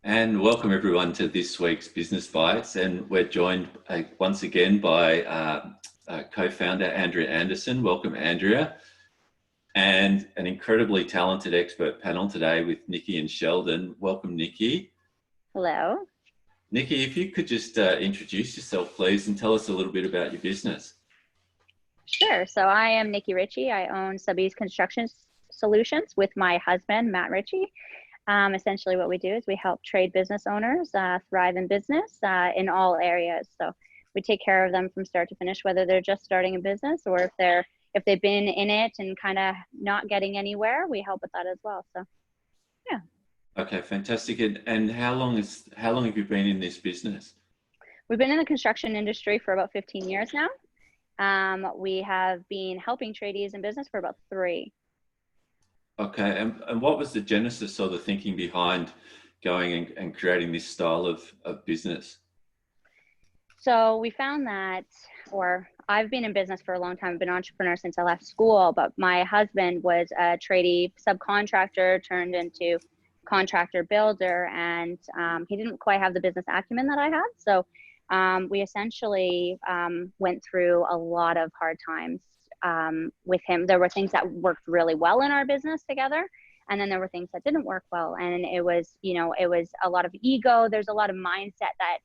And welcome everyone to this week's Business Bytes. And we're joined once again by co-founder Andrea Anderson. Welcome, Andrea. And an incredibly talented expert panel today with Nikki and Sheldon. Welcome, Nikki. Hello. Nikki, if you could just introduce yourself, please, and tell us a little bit about your business. Sure. So I am Nikki Ritchie. I own Subbies Construction Solutions with my husband, Matt Ritchie. Essentially what we do is we help trade business owners thrive in business in all areas. So we take care of them from start to finish, whether they're just starting a business or if they've been in it and kind of not getting anywhere, we help with that as well. So yeah. Okay, fantastic. And how long have you been in this business? We've been in the construction industry for about 15 years now. We have been helping tradies in business for about 3. Okay, and what was the genesis or the thinking behind going and creating this style of business? So we found that, or I've been in business for a long time. I've been an entrepreneur since I left school, but my husband was a tradie subcontractor turned into contractor builder, and he didn't quite have the business acumen that I had. So we essentially went through a lot of hard times with him. There were things that worked really well in our business together, and then there were things that didn't work well. And it was a lot of ego. There's a lot of mindset that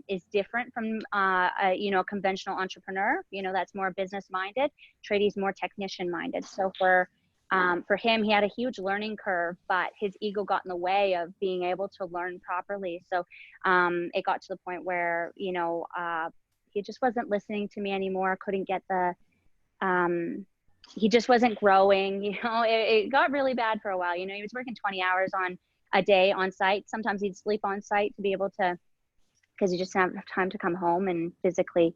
is different from a conventional entrepreneur, that's more business minded. Tradie's more technician minded. So for him, he had a huge learning curve, but his ego got in the way of being able to learn properly. So it got to the point where he just wasn't listening to me anymore. Couldn't get he just wasn't growing. It got really bad for a while. He was working 20 hours on a day on site. Sometimes he'd sleep on site to be able to, because he just didn't have time to come home and physically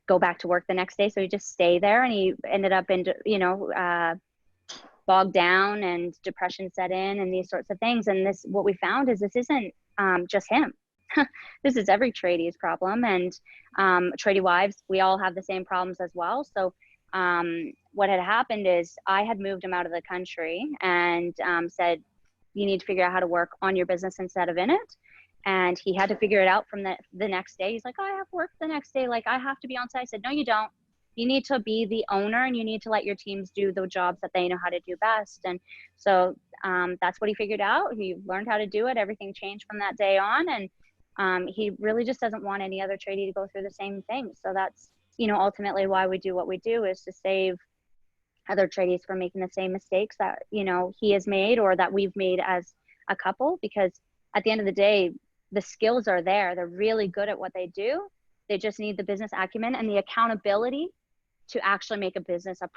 go back to work the next day. So he just stay there, and he ended up in, bogged down, and depression set in and these sorts of things. And what we found is this isn't just him. This is every tradie's problem. And tradie wives, we all have the same problems as well. So what had happened is I had moved him out of the country and said, you need to figure out how to work on your business instead of in it. And he had to figure it out from the next day. He's like, oh, I have work the next day. Like, I have to be on site. I said, no, you don't. You need to be the owner, and you need to let your teams do the jobs that they know how to do best. And so that's what he figured out. He learned how to do it. Everything changed from that day on. And he really just doesn't want any other tradie to go through the same thing. So that's, ultimately why we do what we do, is to save other tradies from making the same mistakes that, he has made or that we've made as a couple. Because at the end of the day, the skills are there. They're really good at what they do. They just need the business acumen and the accountability to actually make a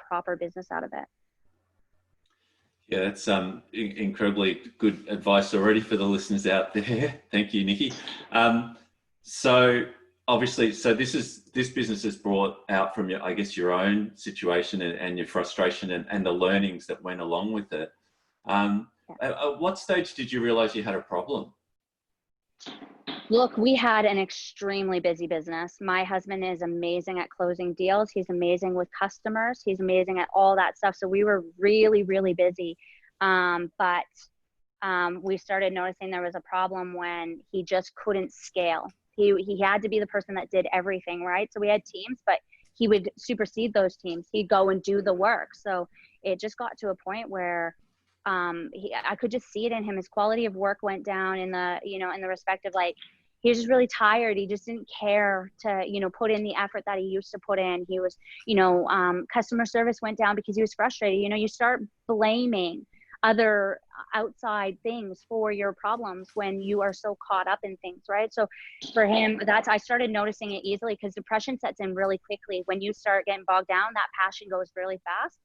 proper business out of it. Yeah, that's incredibly good advice already for the listeners out there. Thank you, Nikki. So obviously, this business is brought out from your own situation and your frustration and the learnings that went along with it. At what stage did you realize you had a problem? Look, we had an extremely busy business. My husband is amazing at closing deals. He's amazing with customers. He's amazing at all that stuff. So we were really, really busy. But we started noticing there was a problem when he just couldn't scale. He had to be the person that did everything, right? So we had teams, but he would supersede those teams. He'd go and do the work. So it just got to a point where I could just see it in him. His quality of work went down in the respect of, like, he was just really tired. He just didn't care to, put in the effort that he used to put in. He was, customer service went down because he was frustrated. You start blaming other outside things for your problems when you are so caught up in things, right? So for him, I started noticing it easily, because depression sets in really quickly. When you start getting bogged down, that passion goes really fast.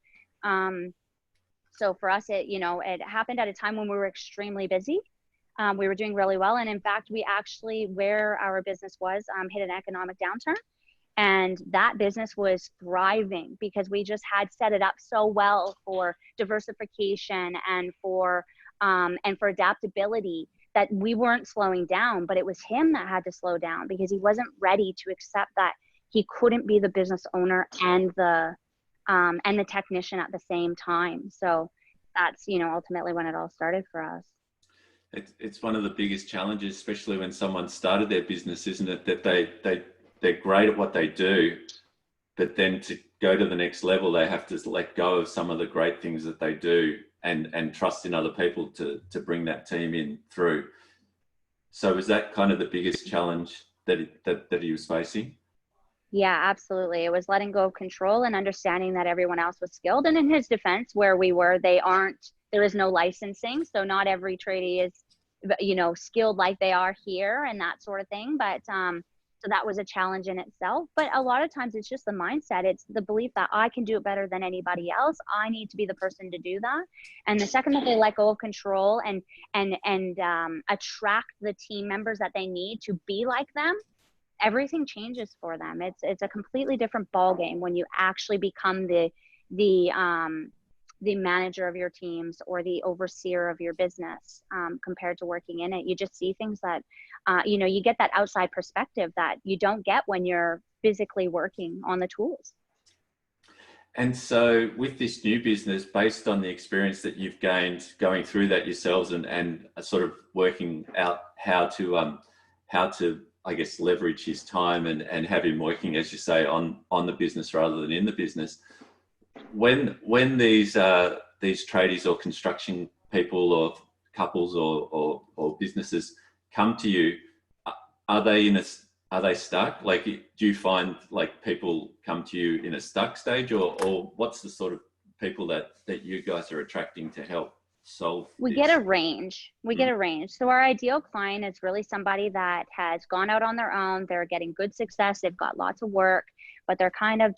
So for us, it happened at a time when we were extremely busy. We were doing really well. And in fact, we actually, where our business was, hit an economic downturn. And that business was thriving because we just had set it up so well for diversification and for adaptability, that we weren't slowing down. But it was him that had to slow down, because he wasn't ready to accept that he couldn't be the business owner and the technician at the same time. So that's, ultimately when it all started for us. It's one of the biggest challenges, especially when someone started their business, isn't it? That they're great at what they do, but then to go to the next level, they have to let go of some of the great things that they do and trust in other people to bring that team in through. So was that kind of the biggest challenge that he was facing? Yeah, absolutely. It was letting go of control and understanding that everyone else was skilled. And in his defense, where we were, there is no licensing. So not every tradie is, skilled like they are here and that sort of thing. But so that was a challenge in itself. But a lot of times it's just the mindset. It's the belief that I can do it better than anybody else. I need to be the person to do that. And the second that they let go of control and attract the team members that they need to be like them, everything changes for them. It's a completely different ball game when you actually become the manager of your teams or the overseer of your business, compared to working in it. You just see things that you get that outside perspective that you don't get when you're physically working on the tools. And so with this new business, based on the experience that you've gained going through that yourselves and sort of working out how to I guess leverage his time and have him working, as you say, on the business rather than in the business. When these tradies or construction people or couples or businesses come to you, are they stuck? Like, do you find like people come to you in a stuck stage, or what's the sort of people that you guys are attracting to help solve We this? get a range. So our ideal client is really somebody that has gone out on their own. They're getting good success. They've got lots of work, but they're kind of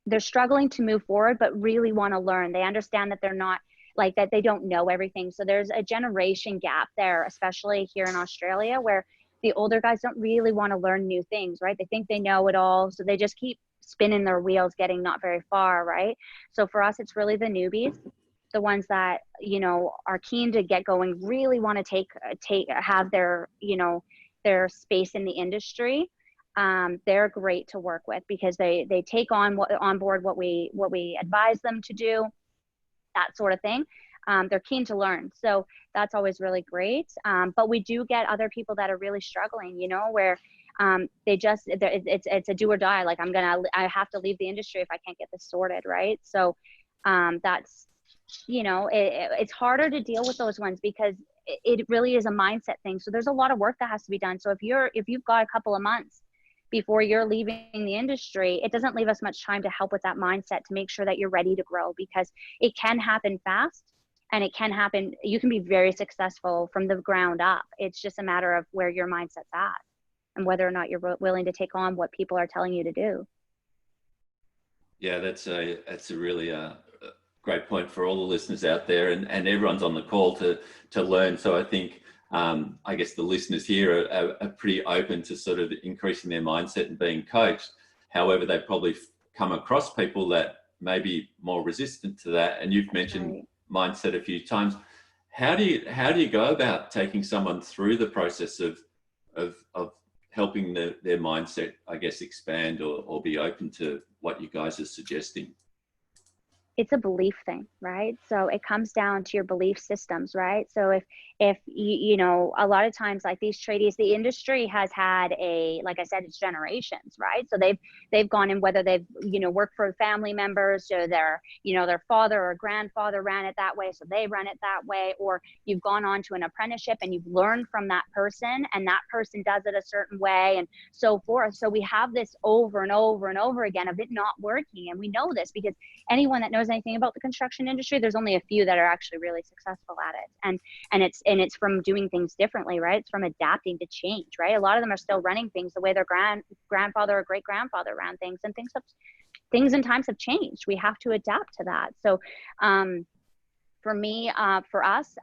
they're struggling to move forward, but really want to learn. They understand that they're not like that. They don't know everything. So there's a generation gap there, especially here in Australia, where the older guys don't really want to learn new things, right? They think they know it all. So they just keep spinning their wheels, getting not very far, right? So for us, it's really the newbies, the ones that are keen to get going, really want to have their their space in the industry. They're great to work with because they take on board what we advise them to do, that sort of thing. They're keen to learn, so that's always really great. But we do get other people that are really struggling, where it's a do or die. Like I have to leave the industry if I can't get this sorted, right? So that's it's harder to deal with those ones because it really is a mindset thing. So there's a lot of work that has to be done. So if you've got a couple of months before you're leaving the industry, it doesn't leave us much time to help with that mindset to make sure that you're ready to grow, because it can happen fast and you can be very successful from the ground up. It's just a matter of where your mindset's at and whether or not you're willing to take on what people are telling you to do. Yeah, that's a really great point for all the listeners out there, and everyone's on the call to learn. So I think I guess the listeners here are pretty open to sort of increasing their mindset and being coached. However, they probably come across people that may be more resistant to that. And you've mentioned mindset a few times. How do you go about taking someone through the process of helping their mindset, I guess, expand or be open to what you guys are suggesting? It's a belief thing, right? So it comes down to your belief systems, right? So if a lot of times, like these tradies, the industry has had like I said, it's generations, right? So they've gone in, whether they've worked for family members, or their father or grandfather ran it that way, so they run it that way, or you've gone on to an apprenticeship and you've learned from that person, and that person does it a certain way, and so forth. So we have this over and over and over again of it not working, and we know this because anyone that knows anything about the construction industry, there's only a few that are actually really successful at it, and it's from doing things differently, right? It's from adapting to change, right? A lot of them are still running things the way their grandfather or great grandfather ran things, and things and times have changed. We have to adapt to that. So for me, for us,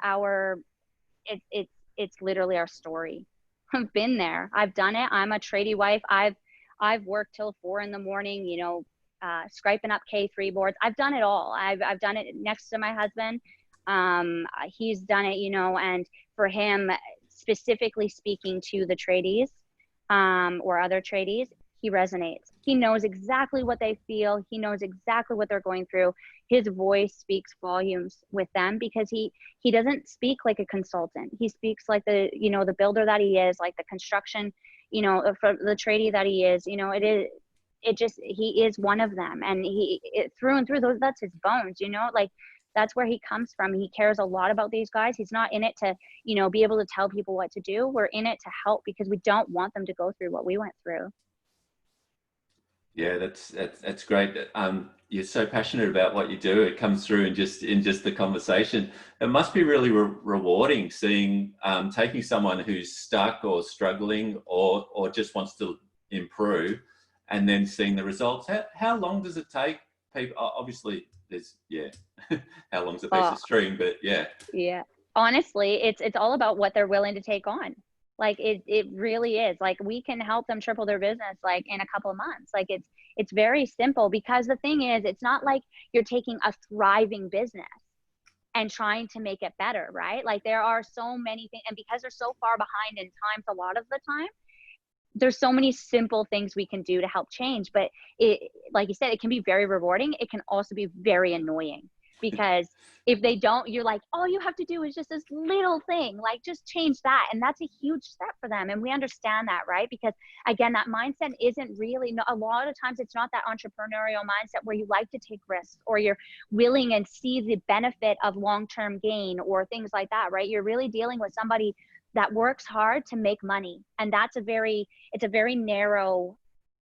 it's literally our story. I've been there, I've done it. I'm a tradie wife. I've worked till 4 a.m, scraping up K3 boards. I've done it all. I've done it next to my husband. He's done it, and for him, specifically speaking to the tradies, or other tradies, he resonates. He knows exactly what they feel. He knows exactly what they're going through. His voice speaks volumes with them because he doesn't speak like a consultant. He speaks like the, you know, the builder that he is, like the construction, you know, for the tradie that he is. You know, he is one of them, and through and through, that's his bones, you know, like that's where he comes from. He cares a lot about these guys. He's not in it to, you know, be able to tell people what to do. We're in it to help because we don't want them to go through what we went through. Yeah, that's great. You're so passionate about what you do. It comes through in just the conversation. It must be really rewarding seeing taking someone who's stuck or struggling or just wants to improve, and then seeing the results. How long does it take people? Obviously, there's how long's a piece of string? But yeah. Yeah. Honestly, it's all about what they're willing to take on. Like it really is. Like we can help them triple their business like in a couple of months. Like it's very simple, because the thing is, it's not like you're taking a thriving business and trying to make it better, right? Like there are so many things, and because they're so far behind in times a lot of the time, there's so many simple things we can do to help change. But it, like you said, it can be very rewarding. It can also be very annoying, because if they don't, you're like, all you have to do is just this little thing, like just change that. And that's a huge step for them. And we understand that, right? Because again, that mindset isn't really, a lot of times it's not that entrepreneurial mindset where you like to take risks or you're willing and see the benefit of long-term gain or things like that, right? You're really dealing with somebody that works hard to make money. And it's a very narrow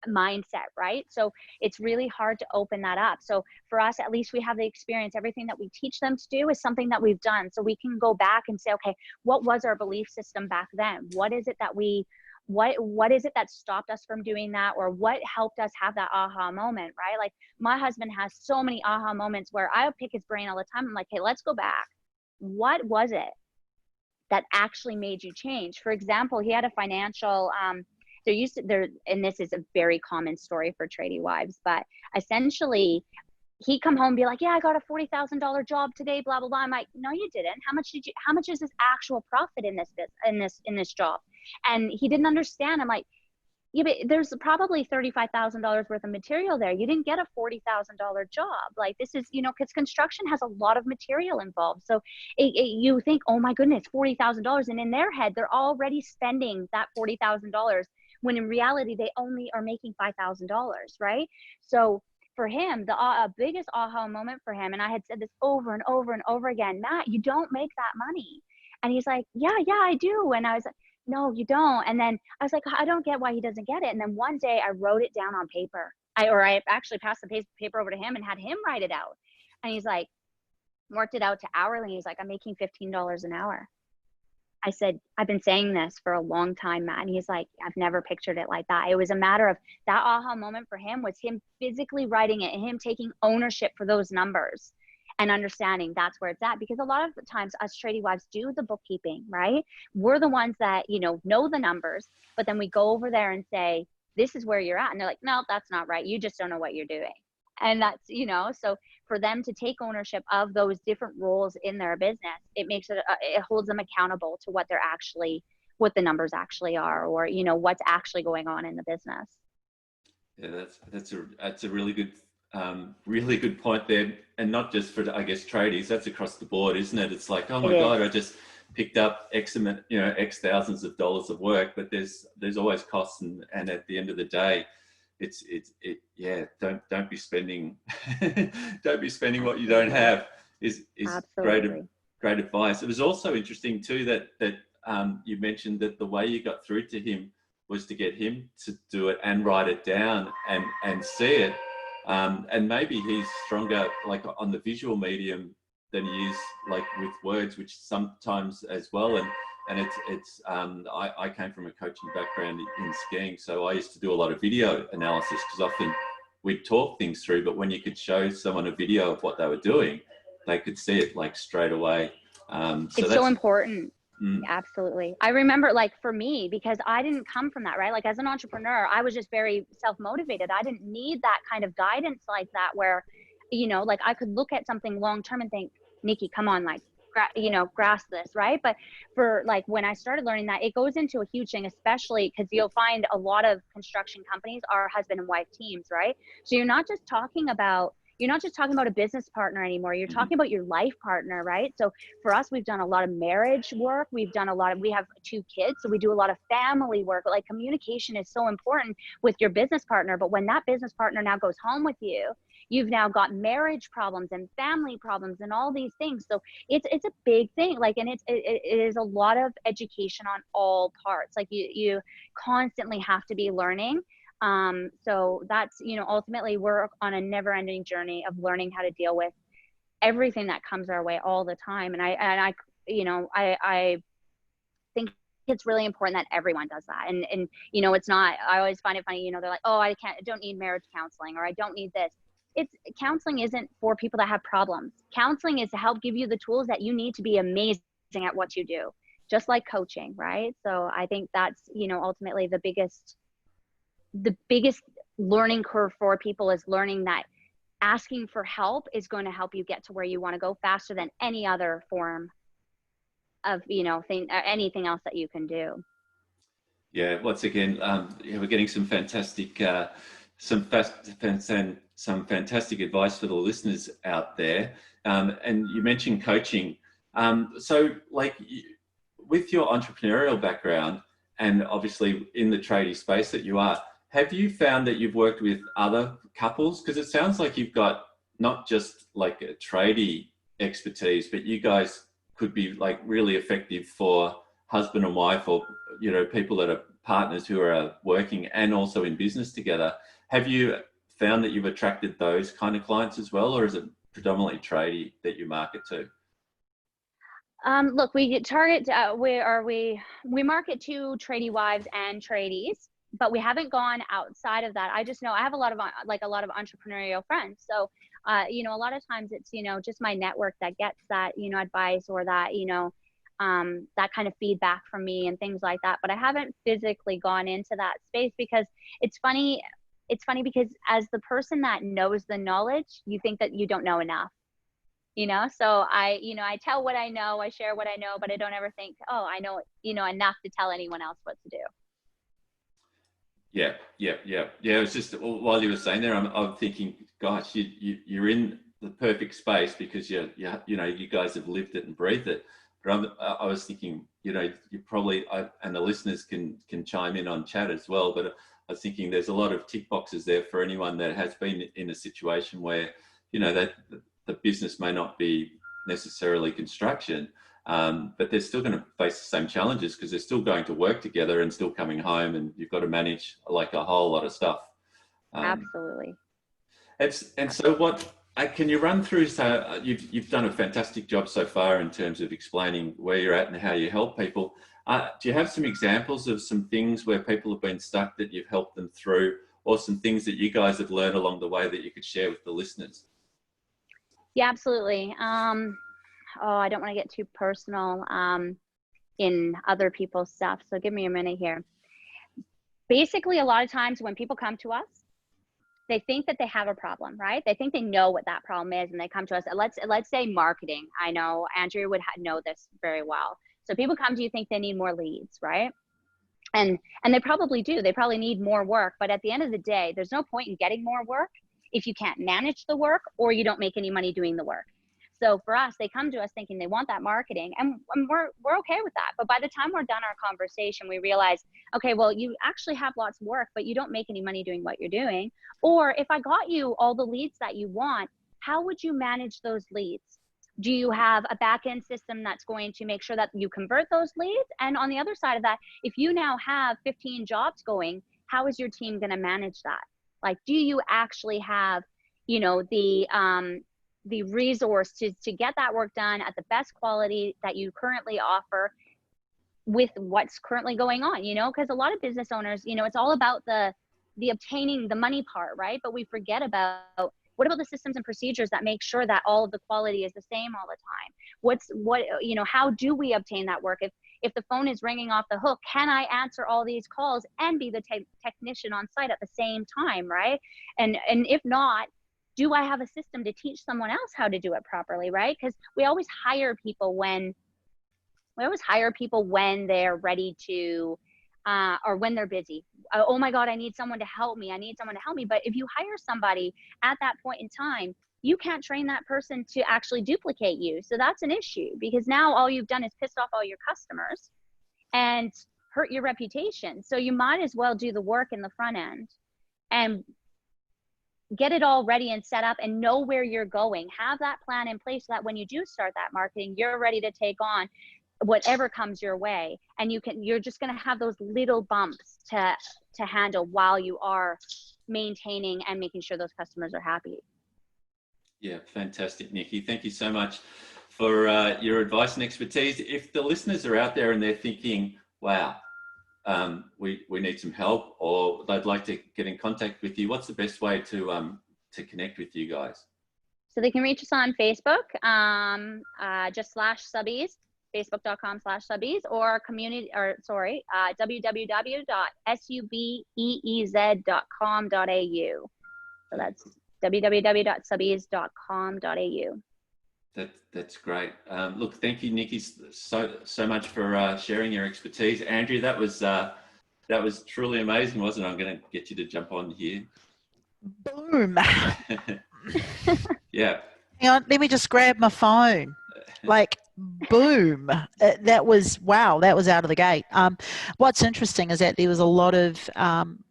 mindset, right? So it's really hard to open that up. So for us, at least we have the experience. Everything that we teach them to do is something that we've done. So we can go back and say, okay, what was our belief system back then? What is it that what is it that stopped us from doing that? Or what helped us have that aha moment, right? Like my husband has so many aha moments where I'll pick his brain all the time. I'm like, hey, let's go back. What was it that actually made you change? For example, he had a financial, and this is a very common story for tradie wives, but essentially he'd come home and be like, yeah, I got a $40,000 job today, blah, blah, blah. I'm like, no, you didn't. How much is this actual profit in this job? And he didn't understand. I'm like, yeah, but there's probably $35,000 worth of material there. You didn't get a $40,000 job. Like this is, because construction has a lot of material involved. So you think, oh my goodness, $40,000. And in their head, they're already spending that $40,000 when in reality, they only are making $5,000, right? So for him, the biggest aha moment for him, and I had said this over and over and over again, Matt, you don't make that money. And he's like, yeah, I do. And I was like, no, you don't. And then I was like, I don't get why he doesn't get it. And then one day I wrote it down on paper. I actually passed the paper over to him and had him write it out. And he's like, worked it out to hourly. He's like, I'm making $15 an hour. I said, I've been saying this for a long time, Matt. And he's like, I've never pictured it like that. It was a matter of that aha moment for him was him physically writing it and him taking ownership for those numbers and understanding that's where it's at. Because a lot of the times us tradie wives do the bookkeeping, right? We're the ones that, know the numbers, but then we go over there and say, this is where you're at. And they're like, no, that's not right. You just don't know what you're doing. And that's, so for them to take ownership of those different roles in their business, it makes it holds them accountable to what the numbers actually are, or, what's actually going on in the business. Yeah, that's a really good point there. And not just for, I guess, tradies, that's across the board, isn't it? It's like, oh my God, I just picked up X thousands of dollars of work, but there's always costs. And at the end of the day, don't be spending what you don't have is great advice. It was also interesting too that you mentioned that the way you got through to him was to get him to do it and write it down and see it, and maybe he's stronger like on the visual medium than he is like with words, which sometimes as well. And I came from a coaching background in skiing, so I used to do a lot of video analysis because often we'd talk things through, but when you could show someone a video of what they were doing, they could see it like straight away. It's so important. Absolutely. I remember, like, for me, because I didn't come from that, right? Like as an entrepreneur, I was just very self-motivated. I didn't need that kind of guidance like that where, like I could look at something long-term and think, Nikki, come on, like grasp this, right? But for like when I started learning that, it goes into a huge thing, especially because you'll find a lot of construction companies are husband and wife teams, right? So you're not just talking about a business partner anymore. You're Mhm. talking about your life partner, right? So for us, we've done a lot of marriage work. We have 2 kids, so we do a lot of family work. But like communication is so important with your business partner. But when that business partner now goes home with you, you've now got marriage problems and family problems and all these things. So it's a big thing. Like, and it is a lot of education on all parts. Like you constantly have to be learning. So that's, ultimately we're on a never ending journey of learning how to deal with everything that comes our way all the time. And I think it's really important that everyone does that. And it's not, I always find it funny, they're like, oh, I don't need marriage counseling, or I don't need this. Counseling isn't for people that have problems. Counseling is to help give you the tools that you need to be amazing at what you do, just like coaching, right? So I think that's, ultimately the biggest learning curve for people is learning that asking for help is going to help you get to where you want to go faster than any other form of, anything else that you can do. Yeah, once again, we're getting some fantastic, some fantastic advice for the listeners out there. And you mentioned coaching. So, like, with your entrepreneurial background, and obviously in the tradie space that you are, have you found that you've worked with other couples? Because it sounds like you've got not just like a tradie expertise, but you guys could be like really effective for husband and wife, or people that are partners who are working and also in business together. Have you found that you've attracted those kind of clients as well, or is it predominantly tradie that you market to? Look, we target, we market to tradie wives and tradies, but we haven't gone outside of that. I just know I have a lot of entrepreneurial friends. So, a lot of times it's, just my network that gets that, advice, or that, that kind of feedback from me and things like that. But I haven't physically gone into that space, because it's funny because as the person that knows the knowledge, you think that you don't know enough. So I tell what I know, I share what I know, but I don't ever think, oh, I know, enough to tell anyone else what to do. Yeah. It was just while you were saying there, I'm thinking, gosh, you're in the perfect space because you guys have lived it and breathed it. But I was thinking, you probably, and the listeners can chime in on chat as well. But I was thinking there's a lot of tick boxes there for anyone that has been in a situation where, that the business may not be necessarily construction, but they're still going to face the same challenges because they're still going to work together and still coming home, and you've got to manage like a whole lot of stuff. Absolutely. And so what, can you run through, so you've done a fantastic job so far in terms of explaining where you're at and how you help people. Do you have some examples of some things where people have been stuck that you've helped them through, or some things that you guys have learned along the way that you could share with the listeners? Yeah, absolutely. I don't want to get too personal in other people's stuff, so give me a minute here. Basically, a lot of times when people come to us, they think that they have a problem, right? They think they know what that problem is, and they come to us. Let's say marketing. I know Andrea would know this very well. So people come to you, think they need more leads, right? And they probably do. They probably need more work. But at the end of the day, there's no point in getting more work if you can't manage the work, or you don't make any money doing the work. So for us, they come to us thinking they want that marketing, and we're okay with that. But by the time we're done our conversation, we realize, okay, well, you actually have lots of work, but you don't make any money doing what you're doing. Or if I got you all the leads that you want, how would you manage those leads? Do you have a back end system that's going to make sure that you convert those leads? And on the other side of that, if you now have 15 jobs going, how is your team going to manage that? Like, do you actually have, the resource to get that work done at the best quality that you currently offer with what's currently going on? Because a lot of business owners, it's all about the obtaining the money part, right? But we forget about, what about the systems and procedures that make sure that all of the quality is the same all the time? How do we obtain that work? If the phone is ringing off the hook, can I answer all these calls and be the technician on site at the same time, right? And if not, do I have a system to teach someone else how to do it properly, right? Because we always hire people when they're ready to, or when they're busy. Oh my God, I need someone to help me. But if you hire somebody at that point in time, you can't train that person to actually duplicate you. So that's an issue, because now all you've done is pissed off all your customers and hurt your reputation. So you might as well do the work in the front end and get it all ready and set up and know where you're going. Have that plan in place so that when you do start that marketing, you're ready to take on whatever comes your way. And you're just going to have those little bumps to handle while you are maintaining and making sure those customers are happy. Yeah, fantastic, Nikki. Thank you so much for your advice and expertise. If the listeners are out there and they're thinking, wow, we need some help, or they'd like to get in contact with you, what's the best way to connect with you guys? So they can reach us on Facebook, just /subbies, facebook.com/subbies, or www.subbeez.com.au. So that's www.subbies.com.au. That's great. Look, thank you, Nikki, so much for sharing your expertise. Andrew, that was truly amazing, wasn't it? I'm going to get you to jump on here. Boom. Yeah. Hang on, let me just grab my phone. Like, boom. That was, wow, that was out of the gate. What's interesting is that there was a lot of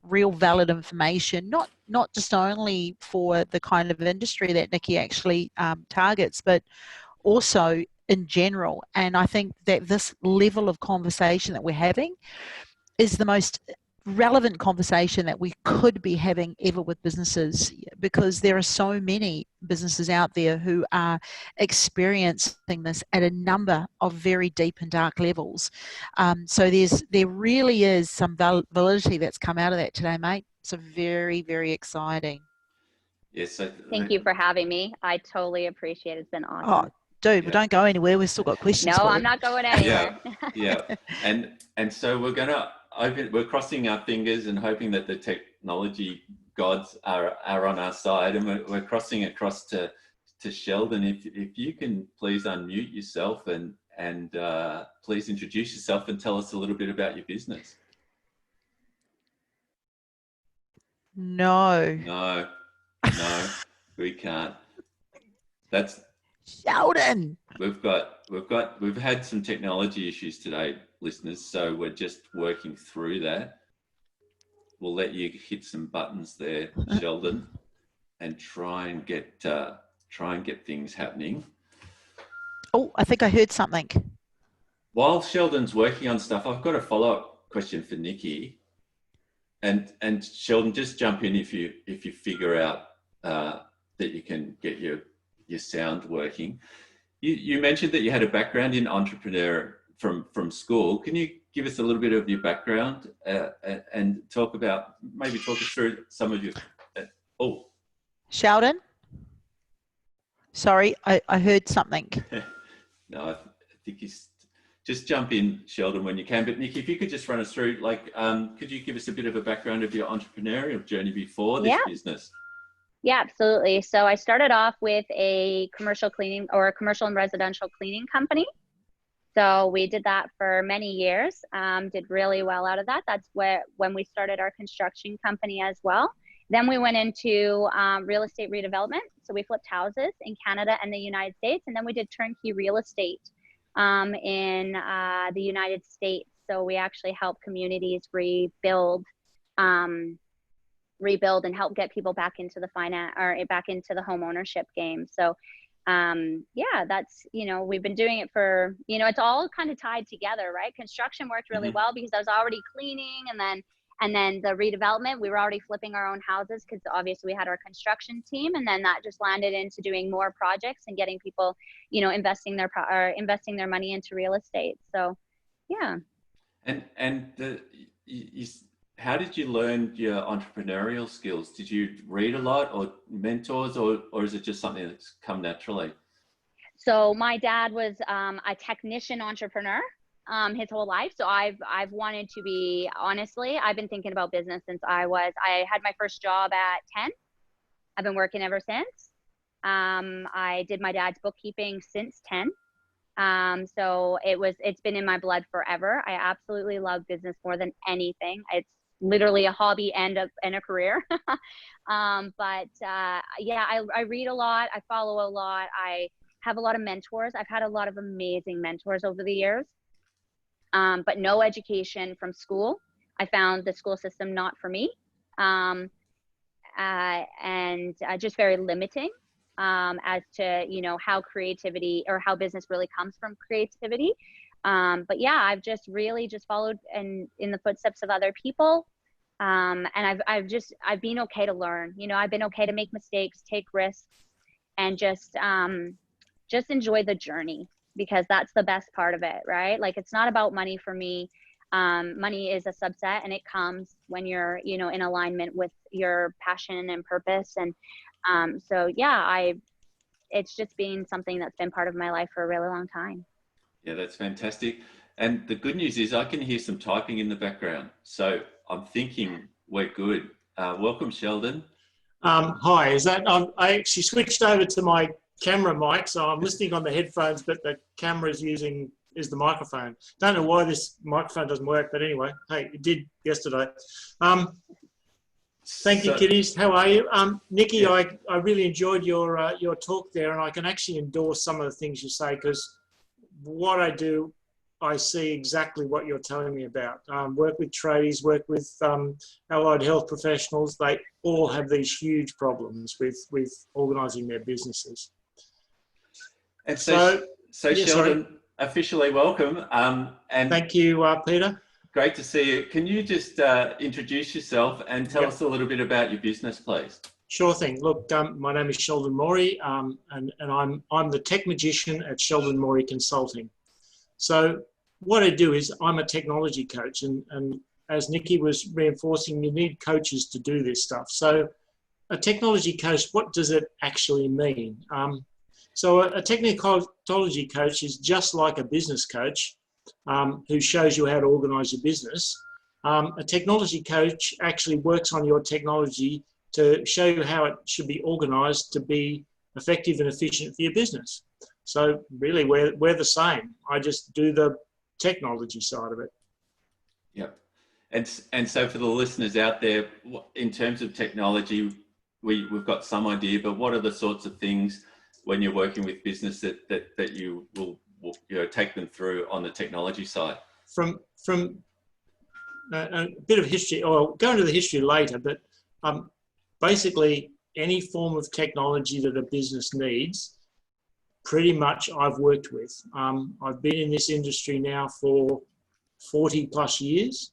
real valid information, not just only for the kind of industry that Nikki actually targets, but also in general. And I think that this level of conversation that we're having is the most relevant conversation that we could be having ever with businesses, because there are so many businesses out there who are experiencing this at a number of very deep and dark levels. So there really is some validity that's come out of that today, mate. So very, very exciting. Yes. Thank you for having me. I totally appreciate it. It's been awesome. Oh, dude, yeah. Don't go anywhere. We've still got questions. No, I'm not going anywhere. Yeah. And so we're crossing our fingers and hoping that the technology gods are on our side, and we're crossing across to Sheldon. If you can please unmute yourself and please introduce yourself and tell us a little bit about your business. No, we can't. That's Sheldon. We've had some technology issues today, listeners, so we're just working through that. We'll let you hit some buttons there, Sheldon, and try and get things happening. Oh, I think I heard something. While Sheldon's working on stuff, I've got a follow-up question for Nikki. And Sheldon, just jump in if you figure out that you can get your sound working. You mentioned that you had a background in entrepreneur from school. Can you give us a little bit of your background and talk us through some of your... Sheldon? Sorry, I heard something. No, I think he's... Just jump in, Sheldon, when you can. But Nikki, if you could just run us through, could you give us a bit of a background of your entrepreneurial journey before this business? Yeah, absolutely. So I started off with a commercial and residential cleaning company. So we did that for many years, did really well out of that. That's when we started our construction company as well. Then we went into real estate redevelopment. So we flipped houses in Canada and the United States. And then we did turnkey real estate in the United States. So we actually help communities rebuild and help get people back into the back into the home ownership game. So that's, we've been doing it for, it's all kind of tied together, right? Construction worked really well because I was already cleaning, and then the redevelopment, we were already flipping our own houses because obviously we had our construction team, and then that just landed into doing more projects and getting people, investing their money into real estate. So, yeah. How did you learn your entrepreneurial skills? Did you read a lot, or mentors, or is it just something that's come naturally? So my dad was a technician entrepreneur his whole life. So I've wanted to be, honestly, I've been thinking about business since I had my first job at 10. I've been working ever since. I did my dad's bookkeeping since 10. So it's been in my blood forever. I absolutely love business more than anything. It's literally a hobby and a career. Yeah, I read a lot. I follow a lot. I have a lot of mentors. I've had a lot of amazing mentors over the years. But no education from school. I found the school system not for me. And just very limiting. As to, you know, how creativity or how business really comes from creativity. But yeah, I've just really just followed in the footsteps of other people. And I've been okay to learn, you know, I've been okay to make mistakes, take risks, and just enjoy the journey, because that's the best part of it, right? Like, it's not about money for me. Money is a subset, and it comes when you're, you know, in alignment with your passion and purpose. And so yeah, it's just been something that's been part of my life for a really long time. Yeah, that's fantastic. And the good news is I can hear some typing in the background. So I'm thinking we're good. Welcome, Sheldon. Hi, is that, I actually switched over to my camera mic, so I'm listening on the headphones, but the camera is the microphone. Don't know why this microphone doesn't work, but anyway, hey, it did yesterday. Thank you, kiddies. How are you? Nikki, yeah. I really enjoyed your talk there, and I can actually endorse some of the things you say, because what I do, I see exactly what you're telling me about. Work with tradies, work with allied health professionals. They all have these huge problems with organising their businesses. And so yeah, Sheldon, officially welcome. And thank you, Peter. Great to see you. Can you just introduce yourself and tell us a little bit about your business, please? Sure thing. Look, my name is Sheldon Morey, and I'm the tech magician at Sheldon Morey Consulting. So what I do is I'm a technology coach, and as Nikki was reinforcing, you need coaches to do this stuff. So a technology coach, what does it actually mean? So a technology coach is just like a business coach, who shows you how to organize your business. A technology coach actually works on your technology to show you how it should be organized to be effective and efficient for your business. So really, we're the same. I just do the technology side of it. Yep. And so for the listeners out there, in terms of technology, we've got some idea, but what are the sorts of things when you're working with business that you will take them through on the technology side? From a bit of history, or I'll go into the history later, but basically any form of technology that a business needs, pretty much I've worked with. I've been in this industry now for 40 plus years.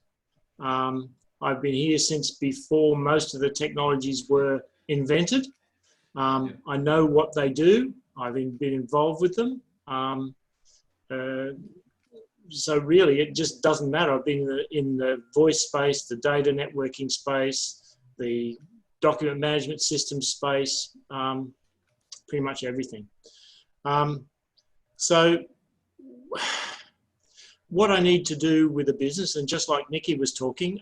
I've been here since before most of the technologies were invented. I know what they do. I've been involved with them. So really, it just doesn't matter. I've been in the voice space, the data networking space, the document management system space, pretty much everything. So what I need to do with a business, and just like Nikki was talking,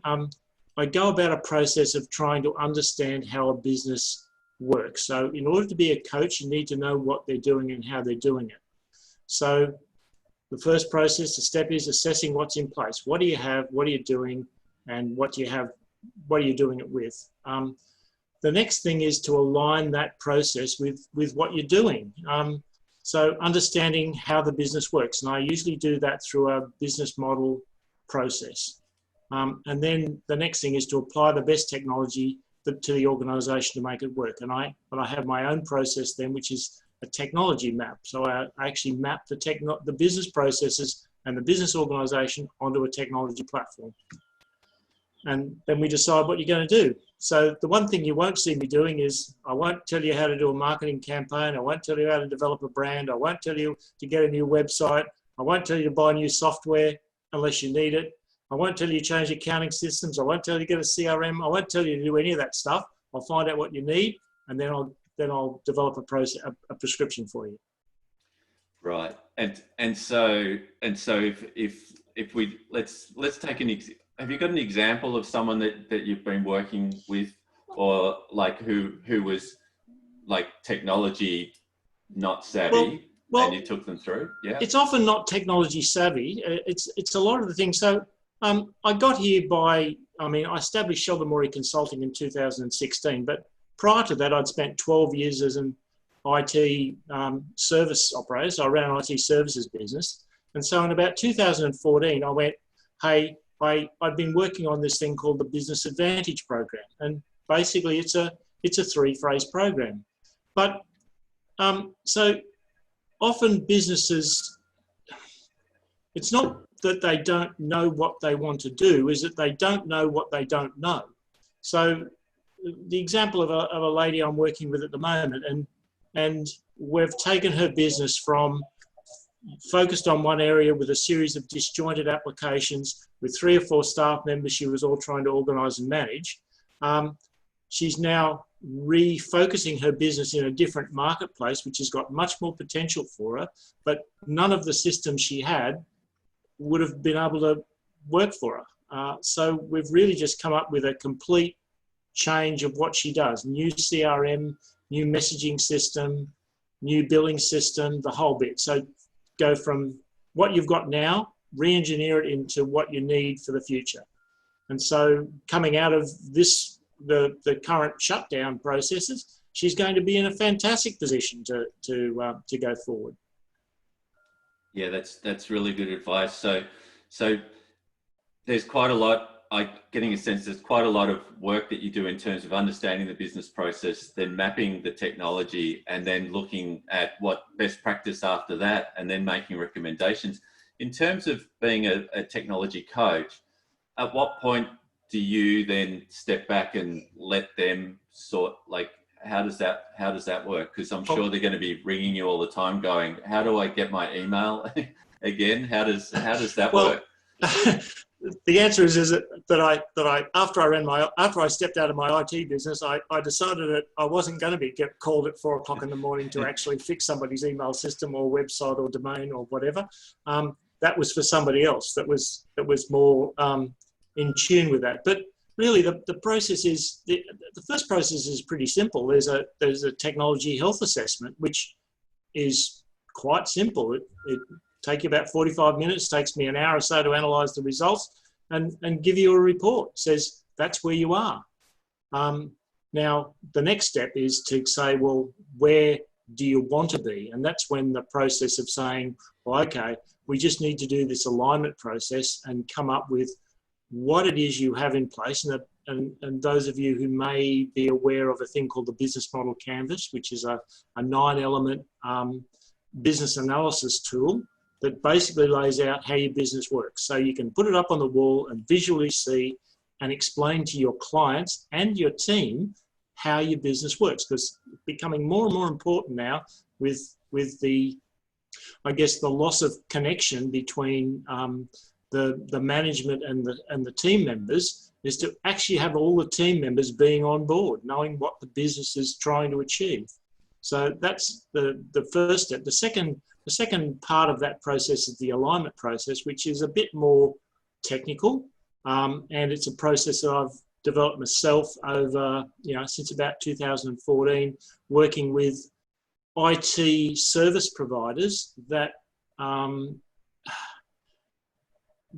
I go about a process of trying to understand how a business works. So in order to be a coach, you need to know what they're doing and how they're doing it. So the first process, the step is assessing what's in place. What do you have? What are you doing? And what do you have? What are you doing it with? The next thing is to align that process with what you're doing. So understanding how the business works. And I usually do that through a business model process. And then the next thing is to apply the best technology to the organization to make it work. And I have my own process then, which is a technology map. So I actually map the business processes and the business organization onto a technology platform. And then we decide what you're going to do. So the one thing you won't see me doing is I won't tell you how to do a marketing campaign. I won't tell you how to develop a brand. I won't tell you to get a new website. I won't tell you to buy new software unless you need it. I won't tell you to change accounting systems. I won't tell you to get a CRM. I won't tell you to do any of that stuff. I'll find out what you need, and then I'll develop a prescription for you. Right. And so if we let's take have you got an example of someone that you've been working with, or like who was like technology not savvy, and you took them through? Yeah. It's often not technology savvy. It's a lot of the things. So I got here I established Sheldon Morey Consulting in 2016, but prior to that, I'd spent 12 years as an IT service operator. So I ran an IT services business. And so in about 2014, I went, hey, I've been working on this thing called the Business Advantage Program. And basically it's a 3-phrase program. But so often businesses, it's not that they don't know what they want to do, is that they don't know what they don't know. So the example of a lady I'm working with at the moment, and we've taken her business from focused on one area with a series of disjointed applications with 3 or 4 staff members she was all trying to organise and manage. She's now refocusing her business in a different marketplace, which has got much more potential for her, but none of the systems she had would have been able to work for her. So we've really just come up with a complete change of what she does. New CRM, new messaging system, new billing system, the whole bit. So go from what you've got now, re-engineer it into what you need for the future. And so coming out of this, the current shutdown processes, she's going to be in a fantastic position to go forward. Yeah, that's really good advice. So there's quite a lot. Getting a sense there's quite a lot of work that you do in terms of understanding the business process, then mapping the technology, and then looking at what best practice after that, and then making recommendations. In terms of being a technology coach, at what point do you then step back and let them sort, like, how does that work? Because I'm sure they're going to be ringing you all the time going, how do I get my email again? How does that work? The answer is that I after I stepped out of my IT business, I decided that I wasn't going to get called at 4 o'clock in the morning to actually fix somebody's email system or website or domain or whatever. That was for somebody else that was more in tune with that. But really, the process is the first process is pretty simple. There's a technology health assessment, which is quite simple. It take you about 45 minutes, takes me an hour or so to analyse the results and give you a report. It says that's where you are. Now, the next step is to say, well, where do you want to be? And that's when the process of saying, well, okay, we just need to do this alignment process and come up with what it is you have in place. And those of you who may be aware of a thing called the Business Model Canvas, which is a 9-element business analysis tool that basically lays out how your business works. So you can put it up on the wall and visually see and explain to your clients and your team how your business works, because it's becoming more and more important now with the, I guess, the loss of connection between the management and the team members, is to actually have all the team members being on board, knowing what the business is trying to achieve. So that's the first step. The second part of that process is the alignment process, which is a bit more technical, and it's a process that I've developed myself over, since about 2014, working with IT service providers that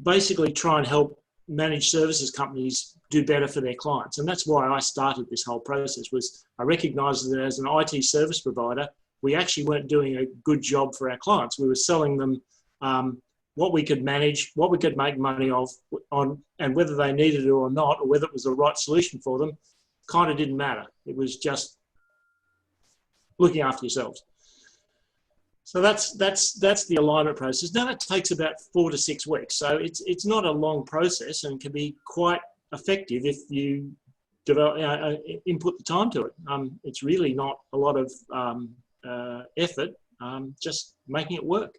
basically try and help managed services companies do better for their clients. And that's why I started this whole process, was I recognised that as an IT service provider, we actually weren't doing a good job for our clients. We were selling them what we could manage, what we could make money on, and whether they needed it or not, or whether it was the right solution for them, kind of didn't matter. It was just looking after yourselves. So that's the alignment process. Now that takes about 4 to 6 weeks. So it's not a long process and can be quite effective if you develop, input the time to it. It's really not a lot of effort, just making it work.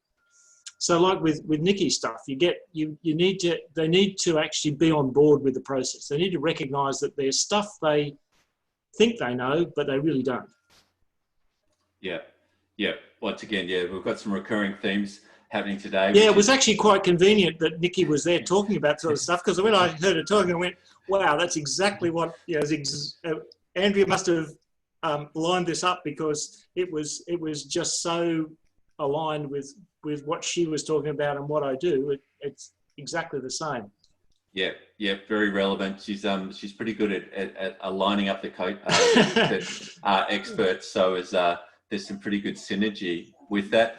So like with Nikki's stuff, they need to actually be on board with the process. They need to recognise that there's stuff they think they know, but they really don't. Yeah. Once again, we've got some recurring themes happening today. Yeah, it was actually quite convenient that Nikki was there talking about sort of stuff, because when I heard her talking, I went, wow, that's exactly what, Andrea must have lined this up because it was just so aligned with what she was talking about and what I do. It's exactly the same. Yeah, very relevant. She's pretty good at aligning up the experts. So there's some pretty good synergy with that.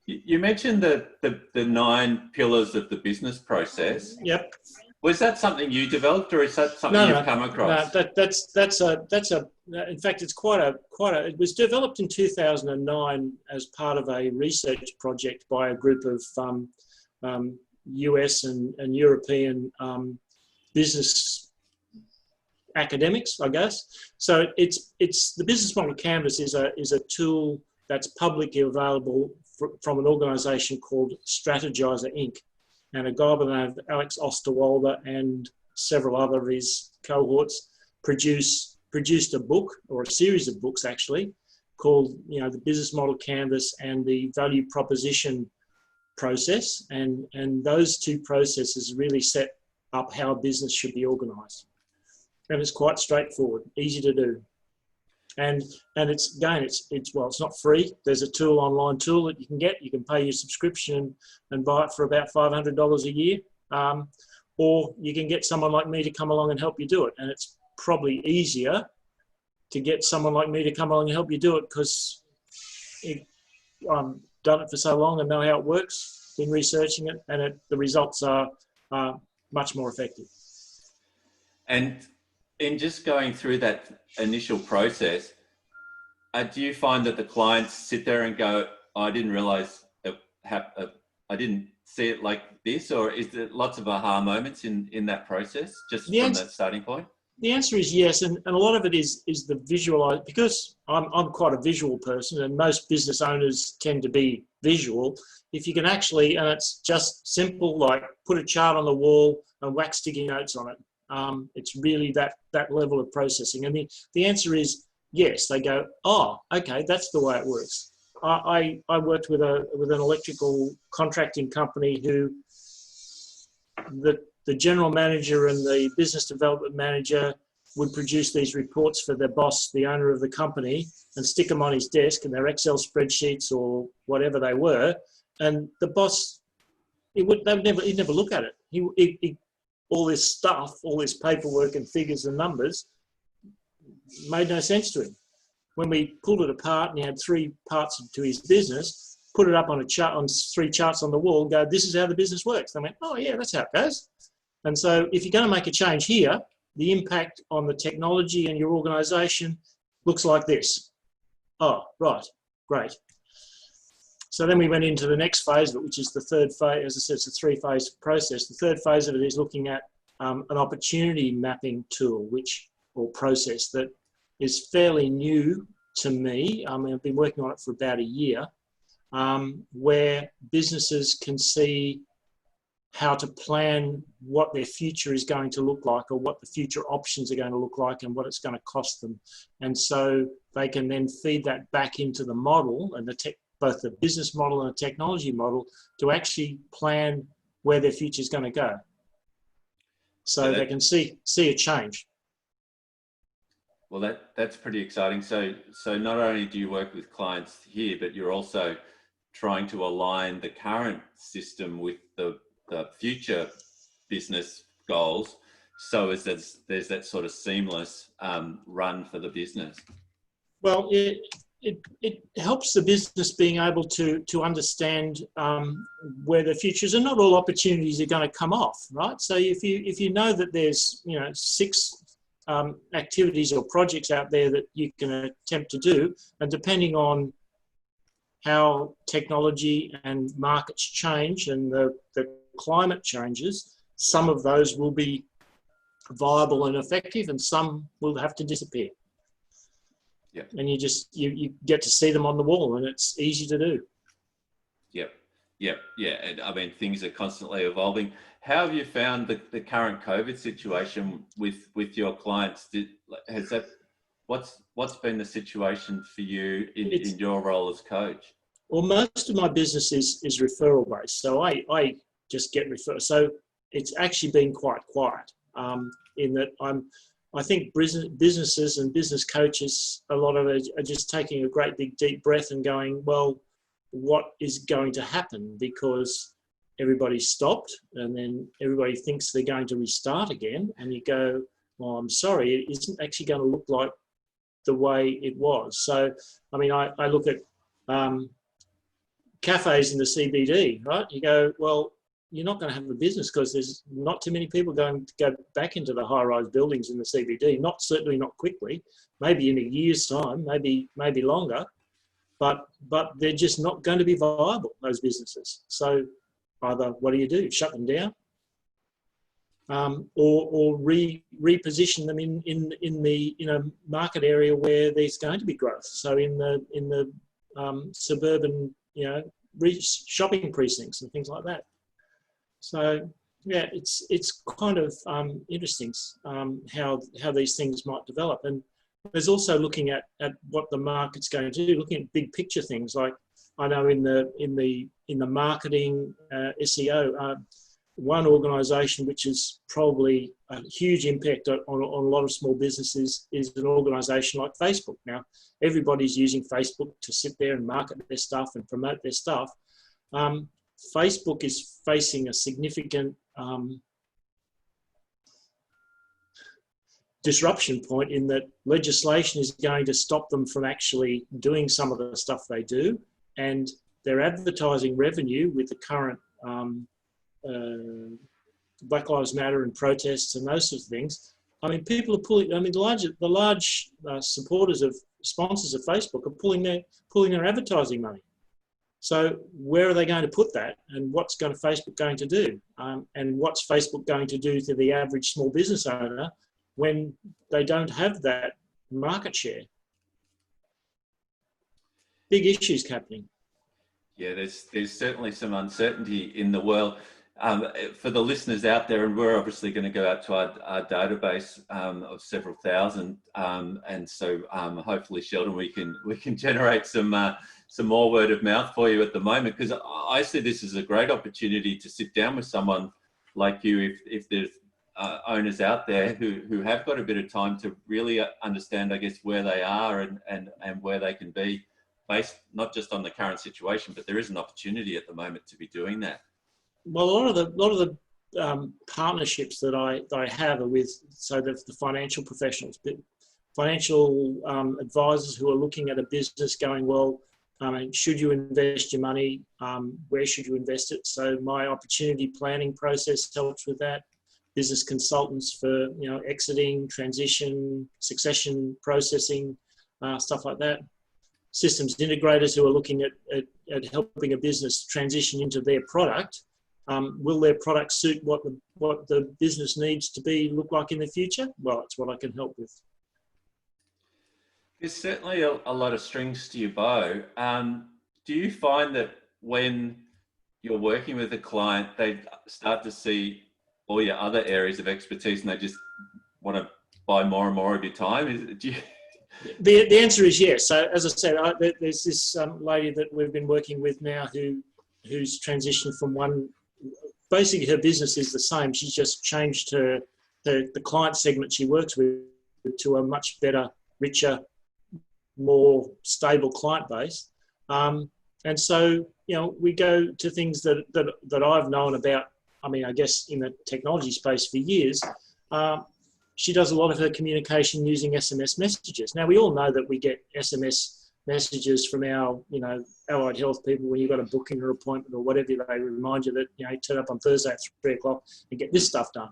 You mentioned the 9 pillars of the business process. Yep. Was that something you developed, or is that something you've come across? No, that's a. In fact, it's quite a. It was developed in 2009 as part of a research project by a group of US and European business academics, I guess. So it's the business model canvas is a tool that's publicly available from an organisation called Strategizer Inc. And a guy by the name of Alex Osterwalder and several other of his cohorts produced a book, or a series of books actually, called the business model canvas and the value proposition process. And those two processes really set up how a business should be organised. And it's quite straightforward, easy to do. And it's not free. There's a online tool that you can get. You can pay your subscription and buy it for about $500 a year. Or you can get someone like me to come along and help you do it. And it's probably easier to get someone like me to come along and help you do it because I've done it for so long and know how it works, been researching it, and the results are much more effective. And in just going through that initial process, do you find that the clients sit there and go, I didn't realize I didn't see it like this, or is there lots of aha moments in that process just from that starting point? The answer is yes, and a lot of it is the visualize, because I'm quite a visual person, and most business owners tend to be visual. If you can actually, and it's just simple, like put a chart on the wall and whack sticky notes on it. It's really that level of processing. And the answer is yes. They go, oh, okay, that's the way it works. I worked with an electrical contracting company who the general manager and the business development manager would produce these reports for their boss, the owner of the company, and stick them on his desk in their Excel spreadsheets or whatever they were. And the boss, he'd never look at it. He all this stuff, all this paperwork and figures and numbers made no sense to him. When we pulled it apart and he had 3 parts to his business, put it up on a chart, on 3 charts on the wall, and go, this is how the business works. They went, oh yeah, that's how it goes. And so if you're going to make a change here, the impact on the technology and your organisation looks like this. Oh, right, great. So then we went into the next phase of it, which is the third phase. As I said, it's a 3-phase process. The third phase of it is looking at an opportunity mapping tool, or process that is fairly new to me. I mean, I've been working on it for about a year, where businesses can see how to plan what their future is going to look like, or what the future options are going to look like, and what it's going to cost them. And so they can then feed that back into the model, and both the business model and the technology model, to actually plan where their future is going to go. So they can see a change. Well, that's pretty exciting. So not only do you work with clients here, but you're also trying to align the current system with the future business goals, so as there's that sort of seamless run for the business. Well, it helps the business being able to understand where the future is, and not all opportunities are going to come off, right? So if you know that there's 6 activities or projects out there that you can attempt to do, and depending on how technology and markets change and the climate changes, some of those will be viable and effective, and some will have to disappear. Yeah. And you get to see them on the wall, and it's easy to do. Yeah. And I mean, things are constantly evolving. How have you found the current COVID situation with your clients? What's been the situation for you in your role as coach? Well, most of my business is referral based, so I just get referred. So it's actually been quite quiet in that I think businesses and business coaches, a lot of it are just taking a great big deep breath and going, well, what is going to happen? Because everybody stopped and then everybody thinks they're going to restart again. And you go, well, I'm sorry, it isn't actually going to look like the way it was. So, I mean, I look at cafes in the CBD, right? You go, well, you're not going to have a business because there's not too many people going to go back into the high-rise buildings in the CBD. Certainly not quickly. Maybe in a year's time, maybe longer. But they're just not going to be viable, those businesses. So either what do? Shut them down, or reposition them in the market area where there's going to be growth. So in the suburban shopping precincts and things like that. So yeah, it's kind of interesting how these things might develop. And there's also looking at what the market's going to do, looking at big picture things. Like I know in the marketing SEO, one organisation which is probably a huge impact on a lot of small businesses is an organisation like Facebook. Now everybody's using Facebook to sit there and market their stuff and promote their stuff. Facebook is facing a significant disruption point in that legislation is going to stop them from actually doing some of the stuff they do, and their advertising revenue with the current Black Lives Matter and protests and those sorts of things. I mean, people are pulling. I mean, the large sponsors of Facebook are pulling their advertising money. So where are they going to put that, and what's Facebook going to do, and what's Facebook going to do to the average small business owner when they don't have that market share? Big issues happening. Yeah, there's certainly some uncertainty in the world. For the listeners out there, and we're obviously going to go out to our database of several thousand, and so hopefully, Sheldon, we can generate some more word of mouth for you at the moment, because I see this as a great opportunity to sit down with someone like you, if there's owners out there who have got a bit of time to really understand, I guess, where they are and where they can be, based not just on the current situation, but there is an opportunity at the moment to be doing that. Well, a lot of the partnerships that I have are with the financial professionals, financial advisors who are looking at a business, going, well, should you invest your money? Where should you invest it? So my opportunity planning process helps with that. Business consultants for exiting, transition, succession processing, stuff like that. Systems integrators who are looking at helping a business transition into their product. Will their product suit what the business needs to look like in the future? Well, that's what I can help with. There's certainly a lot of strings to your bow. Do you find that when you're working with a client, they start to see all your other areas of expertise and they just want to buy more and more of your time? The answer is yes. So as I said, there's this lady that we've been working with now who's transitioned from one. Basically, her business is the same. She's just changed the client segment she works with to a much better, richer, more stable client base. And so, we go to things that I've known about. I mean, I guess in the technology space for years. She does a lot of her communication using SMS messages. Now, we all know that we get SMS messages from our, allied health people when you've got a booking or appointment or whatever. They remind you that, turn up on Thursday at 3 o'clock and get this stuff done.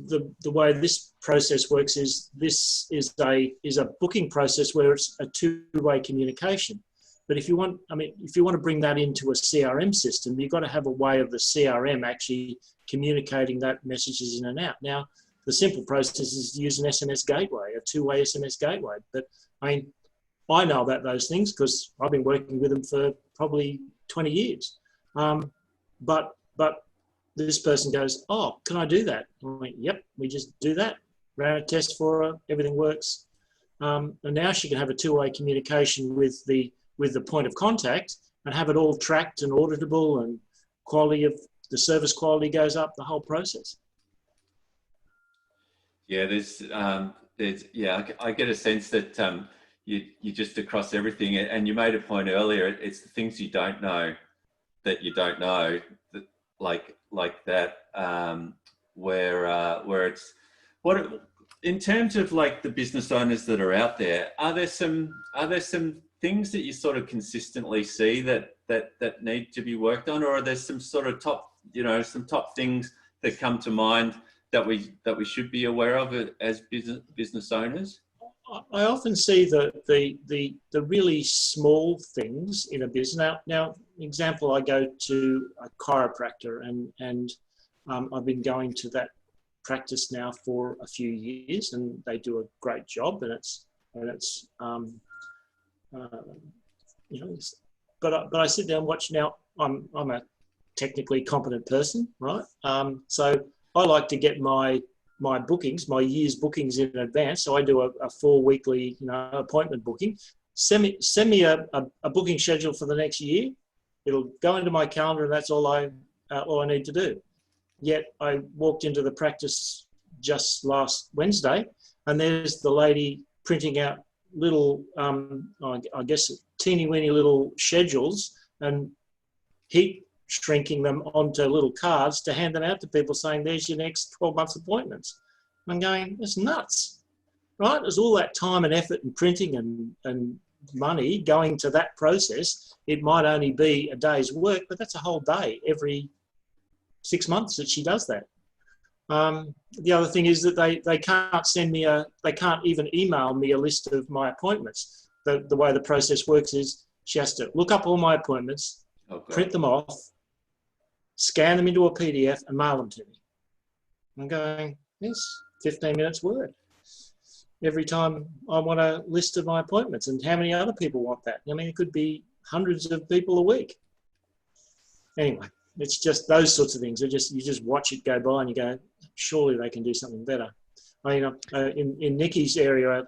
The way this process works is this is a booking process where it's a two-way communication. But if you want to bring that into a CRM system, you've got to have a way of the CRM actually communicating that messages in and out. Now, the simple process is to use an SMS gateway, a two-way SMS gateway. But I know about those things because I've been working with them for probably 20 years. But this person goes, oh, can I do that? I went, yep, we just do that. Ran a test for her, everything works. And now she can have a two-way communication with the point of contact and have it all tracked and auditable, and quality of the service quality goes up, the whole process. Yeah, I get a sense that you just across everything, and you made a point earlier. It's the things you don't know that you don't know, that, like that, where it's what in terms of like the business owners that are out there. Are there some things that you sort of consistently see that need to be worked on, or are there some sort of top things that come to mind that we should be aware of as business owners? I often see the really small things in a business. Now, example, I go to a chiropractor, and I've been going to that practice now for a few years, and they do a great job, and it's but I sit down and watch. Now, I'm a technically competent person, right? So I like to get my bookings, my year's bookings in advance. So I do a 4 weekly, appointment booking. Send me a booking schedule for the next year. It'll go into my calendar, and that's all I need to do. Yet I walked into the practice just last Wednesday, and there's the lady printing out little, I guess, teeny weeny little schedules and heat shrinking them onto little cards to hand them out to people, saying, there's your next 12 months appointments. I'm going, it's nuts, right? There's all that time and effort and printing and money going to that process. It might only be a day's work, but that's a whole day every 6 months that she does that. The other thing is that they can't send me they can't even email me a list of my appointments. The way the process works is she has to look up all my appointments, print them off, scan them into a PDF and mail them to me. I'm going, it's 15 minutes work every time I want a list of my appointments. And how many other people want that? I mean, it could be hundreds of people a week. Anyway, it's just those sorts of things. You just watch it go by and you go, surely they can do something better. I mean, in Nikki's area,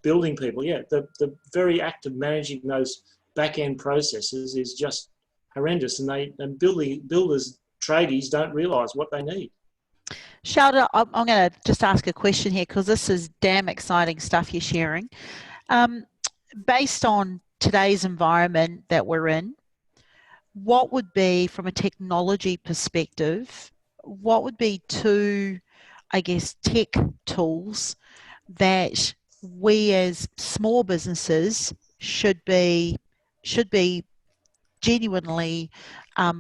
building people, the very act of managing those back-end processes is just horrendous, and builders, tradies don't realise what they need. Shelda, I'm going to just ask a question here, because this is damn exciting stuff you're sharing. Based on today's environment that we're in, what would be, from a technology perspective, what would be 2, I guess, tech tools that we as small businesses should be genuinely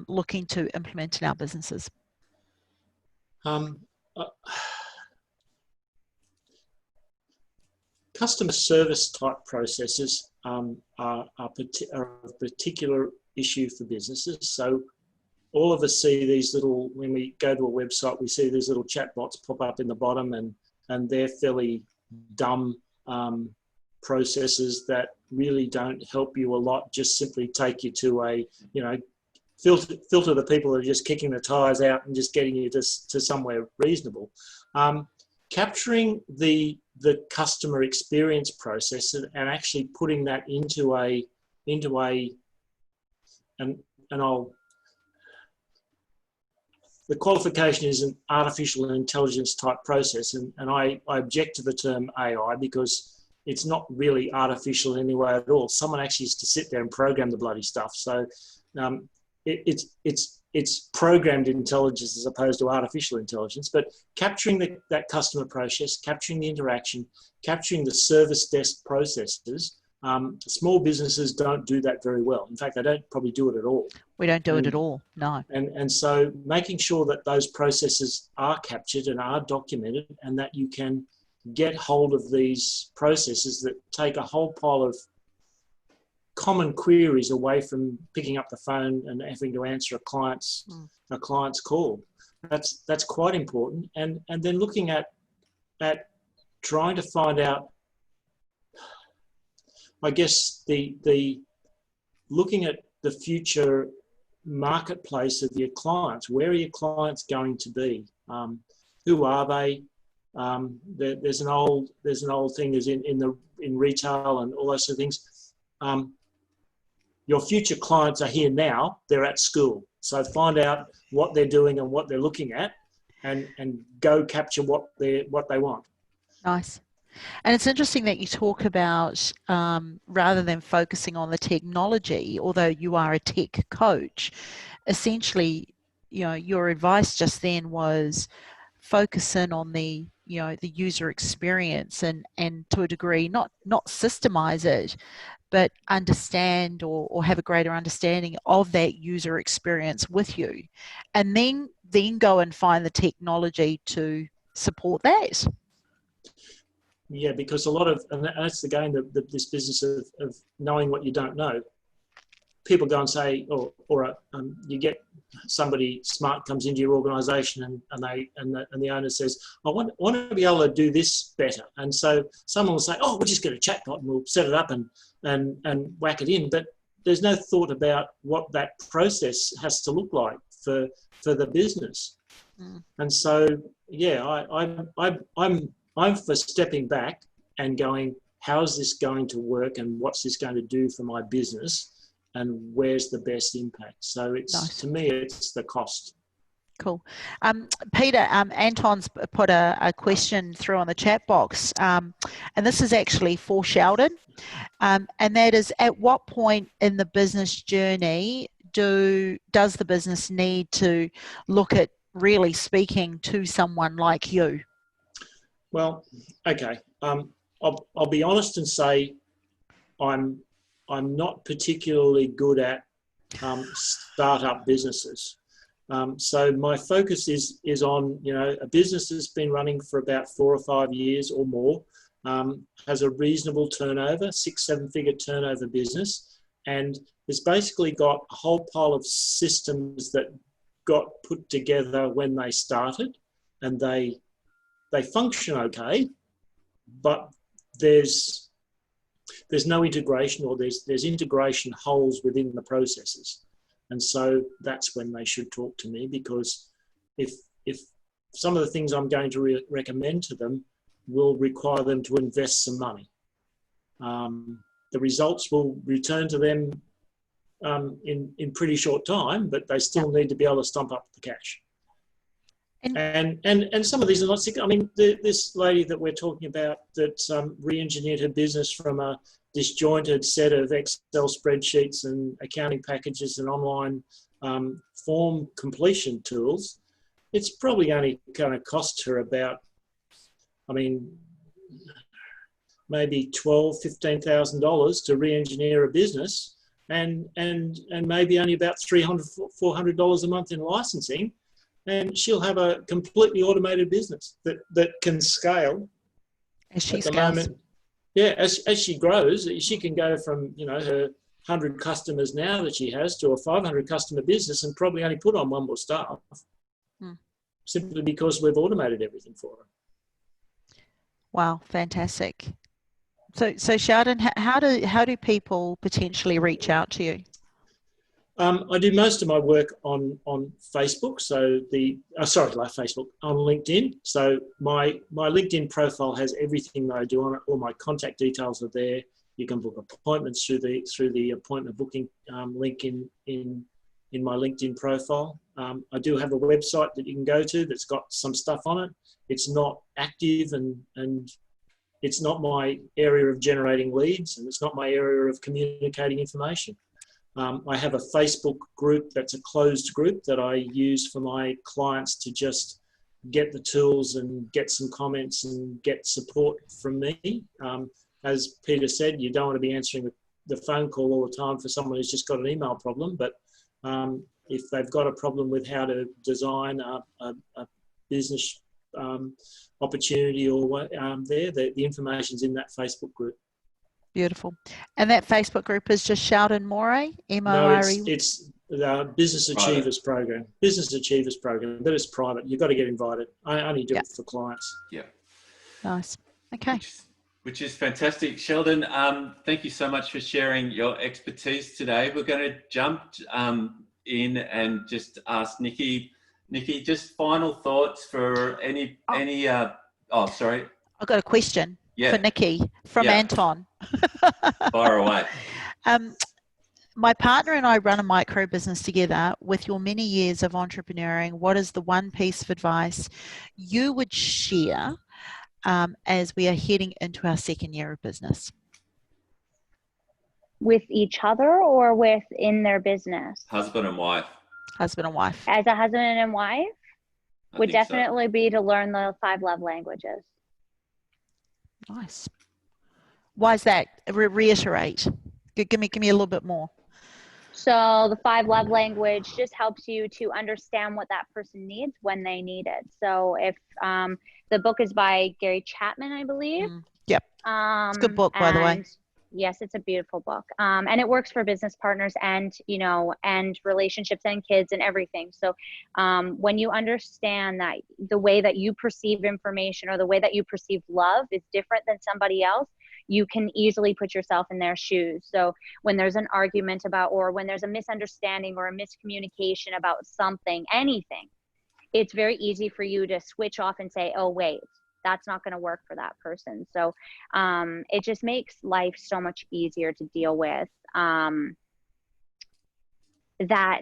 looking to implement in our businesses? Customer service type processes are a particular issue for businesses. So all of us see these little, when we go to a website, we see these little chatbots pop up in the bottom, and they're fairly dumb processes that really don't help you a lot, just simply take you to a, filter the people that are just kicking the tires out and just getting you to somewhere reasonable. Capturing the customer experience process and actually putting that into a the qualification is an artificial intelligence type process, and I object to the term AI because it's not really artificial in any way at all. Someone actually has to sit there and program the bloody stuff. So it's programmed intelligence as opposed to artificial intelligence. But capturing that customer process, capturing the interaction, capturing the service desk processes, small businesses don't do that very well. In fact, they don't probably do it at all. We don't do it at all, no. And so making sure that those processes are captured and are documented, and that you can get hold of these processes that take a whole pile of common queries away from picking up the phone and having to answer a client's call. That's quite important. And then looking at trying to find out, I guess, the looking at the future marketplace of your clients. Where are your clients going to be? Who are they? There's an old thing is in retail and all those sort of things. Your future clients are here now. They're at school. So find out what they're doing and what they're looking at, and go capture what they want. Nice. And it's interesting that you talk about rather than focusing on the technology, although you are a tech coach, essentially, your advice just then was focus in on the user experience and to a degree not systemize it, but understand or have a greater understanding of that user experience with you, and then go and find the technology to support that. Yeah, because a lot of, and that's again this business of knowing what you don't know. People go and say, or you get somebody smart comes into your organisation and the owner says, I want to be able to do this better. And so someone will say, oh, we'll just get a chatbot and we'll set it up and whack it in. But there's no thought about what that process has to look like for the business. Mm. And so, yeah, I'm for stepping back and going, how is this going to work and what's this going to do for my business and where's the best impact? So it's nice. To me, it's the cost. Cool. Peter, Anton's put a question through on the chat box, and this is actually for Sheldon, and that is, at what point in the business journey does the business need to look at really speaking to someone like you? Well, okay. I'll be honest and say I'm not particularly good at startup businesses. So my focus is on, a business that's been running for about 4 or 5 years or more, has a reasonable turnover, 6-7 figure turnover business, and has basically got a whole pile of systems that got put together when they started, and they function okay, but there's no integration, or there's integration holes within the processes. And so that's when they should talk to me, because if some of the things I'm going to recommend to them will require them to invest some money, the results will return to them in pretty short time, but they still need to be able to stump up the cash. And some of these are not sick. I mean, this lady that we're talking about that re-engineered her business from a disjointed set of Excel spreadsheets and accounting packages and online form completion tools, it's probably only going to cost her about, maybe $12,000-$15,000 to re-engineer a business, and maybe only about $300-$400 a month in licensing. And she'll have a completely automated business that can scale as she at the scales. moment. Yeah, as she grows, she can go from her 100 customers now that she has to a 500 customer business, and probably only put on one more staff, simply because we've automated everything for her. Wow, fantastic! So Sheldon, how do people potentially reach out to you? I do most of my work on Facebook, on LinkedIn. So my LinkedIn profile has everything that I do on it. All my contact details are there. You can book appointments through the appointment booking link in my LinkedIn profile. I do have a website that you can go to that's got some stuff on it. It's not active and it's not my area of generating leads, and it's not my area of communicating information. I have a Facebook group that's a closed group that I use for my clients to just get the tools and get some comments and get support from me. As Peter said, you don't want to be answering the phone call all the time for someone who's just got an email problem, but if they've got a problem with how to design a business opportunity or the information's in that Facebook group. Beautiful. And that Facebook group is just Sheldon Morey, No, it's the Business Achievers Program. Business Achievers Program, but it's private. You've got to get invited. I only do it for clients. Yeah. Nice. Okay. Which is fantastic. Sheldon, thank you so much for sharing your expertise today. We're going to jump in and just ask Nikki, just final thoughts for any sorry. I've got a question for Nikki from Anton. Fire away. My partner and I run a micro business together. With your many years of entrepreneuring, what is the one piece of advice you would share as we are heading into our second year of business? With each other or within their business? Husband and wife. Husband and wife. As a husband and wife, I would think so. definitely be to learn the 5 love languages. Nice. Why is that? Reiterate. Give me a little bit more. So the 5 love language just helps you to understand what that person needs when they need it. So if the book is by Gary Chapman, I believe. Yep. It's a good book, by the way. Yes, it's a beautiful book. And it works for business partners and, and relationships and kids and everything. So when you understand that the way that you perceive information or the way that you perceive love is different than somebody else, you can easily put yourself in their shoes. So when there's an argument about, or when there's a misunderstanding or a miscommunication about something, anything, it's very easy for you to switch off and say, oh, wait, that's not going to work for that person. So it just makes life so much easier to deal with. That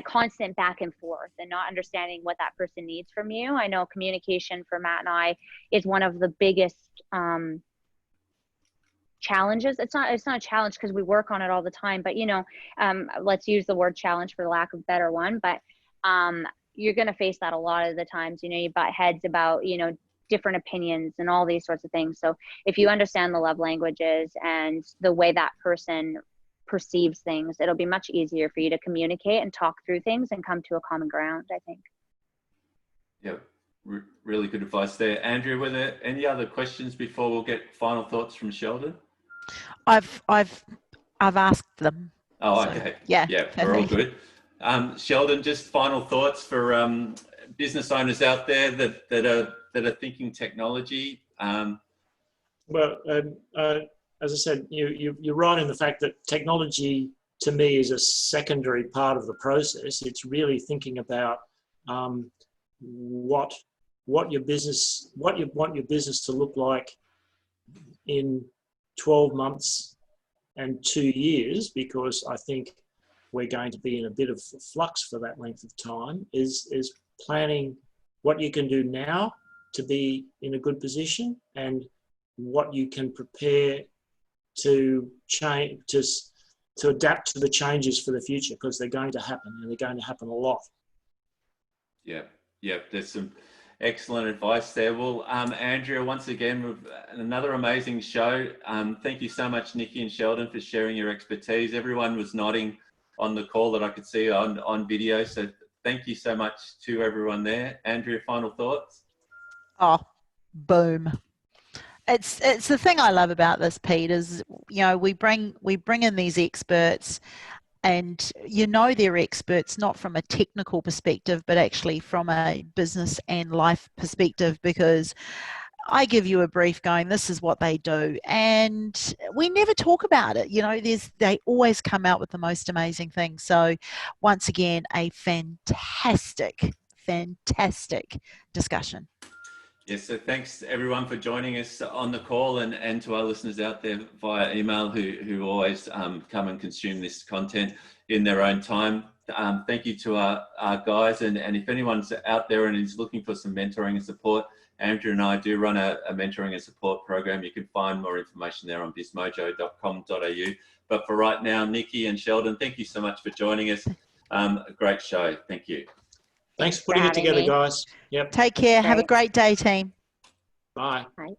constant back and forth and not understanding what that person needs from you. I know communication for Matt and I is one of the biggest challenges. It's not a challenge because we work on it all the time, but let's use the word challenge for the lack of a better one. But you're going to face that a lot of the times. You butt heads about, different opinions and all these sorts of things. So if you understand the love languages and the way that person perceives things, it'll be much easier for you to communicate and talk through things and come to a common ground, I think. Yeah, really good advice there. Andrea, were there any other questions before we'll get final thoughts from Sheldon? I've asked them. Oh, so, okay. Yeah, we're all good. Sheldon, just final thoughts for business owners out there that are thinking technology. Well, as I said, you're right in the fact that technology to me is a secondary part of the process. It's really thinking about what you want your business to look like in 12 months and 2 years, because I think we're going to be in a bit of flux for that length of time, is planning what you can do now to be in a good position and what you can prepare to change, to adapt to the changes for the future, because they're going to happen, and they're going to happen a lot. Yeah, there's some excellent advice there. Well, Andrea, once again, another amazing show. Thank you so much, Nikki and Sheldon, for sharing your expertise. Everyone was nodding on the call that I could see on video. So thank you so much to everyone there. Andrea, final thoughts? Oh, boom. It's the thing I love about this, Pete, is, we bring in these experts, and they're experts not from a technical perspective, but actually from a business and life perspective, because I give you a brief going, this is what they do, and we never talk about it. They always come out with the most amazing things. So once again, a fantastic discussion. Yes, so thanks everyone for joining us on the call, and to our listeners out there via email who always come and consume this content in their own time. Thank you to our guys, and if anyone's out there and is looking for some mentoring and support, Andrew and I do run a mentoring and support program. You can find more information there on bizmojo.com.au. But for right now, Nikki and Sheldon, thank you so much for joining us. A great show. Thank you. Thanks for putting it together, guys. Yep. Take care. Have a great day, team. Bye. Bye.